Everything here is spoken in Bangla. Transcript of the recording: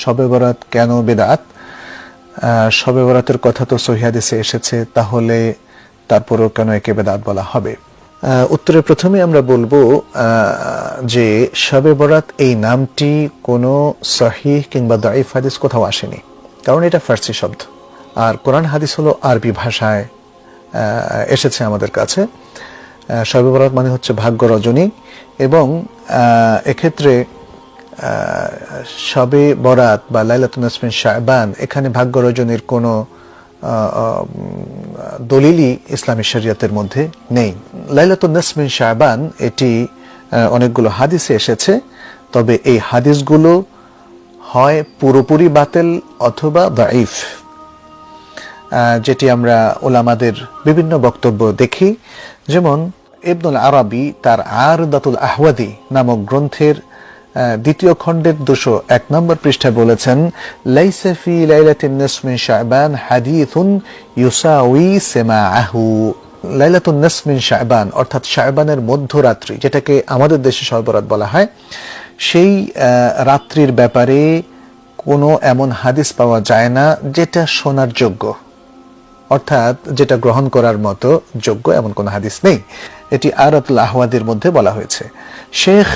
শবে বরাত কেন বিদআত? শবে বরাতের কথা তো সহিহ হাদিসে এসেছে, তাহলে তারপরেও কেন একে বিদআত বলা হবে? উত্তরে প্রথমে আমরা বলবো যে শবে বরাত এই নামটি কোনো সহিহ কিংবা দাঈফ হাদিস কোথাও আসেনি, কারণ এটা ফার্সি শব্দ, আর কোরআন হাদিস হলো আরবি ভাষায় এসেছে আমাদের কাছে। শবে বরাত মানে হচ্ছে ভাগ্য রজনী, এবং এক্ষেত্রে শবে বরাত বা লাইলাতুন নিসফ মিন শাবান, এখানে ভাগ্য রজনীর কোনো দলিলই ইসলামী শরীয়তের মধ্যে নেই। লাইলাতুন নিসফ মিন শাবান এটি অনেকগুলো হাদিসে এসেছে, তবে এই হাদিসগুলো হয় পুরোপুরি বাতিল অথবা দাঈফ, যেটি আমরা উলামাদের বিভিন্ন বক্তব্য দেখি। যেমন ইবনুল আরাবী তার আরদাতুল আহওয়াদি নামক গ্রন্থের দ্বিতীয় খণ্ডের 201 নম্বর পৃষ্ঠায় বলেছেন, লাইসা ফি লাইলাতিন নিসফ মিন শাবান হাদিসুন ইউসাউই সামাআহু। লাইলাতুন নিসফ মিন শাবান অর্থাৎ শাবানের মধ্যরাত্রি, যেটাকে আমাদের দেশে শবে বরাত বলা হয়, সেই রাত্রির ব্যাপারে কোনো এমন হাদিস পাওয়া যায় না যেটা শোনার যোগ্য, অর্থাৎ যেটা গ্রহণ করার মতো যোগ্য এমন কোনো হাদিস নেই। এটি আরদাতুল আহওয়াদির মধ্যে বলা হয়েছে। শেখ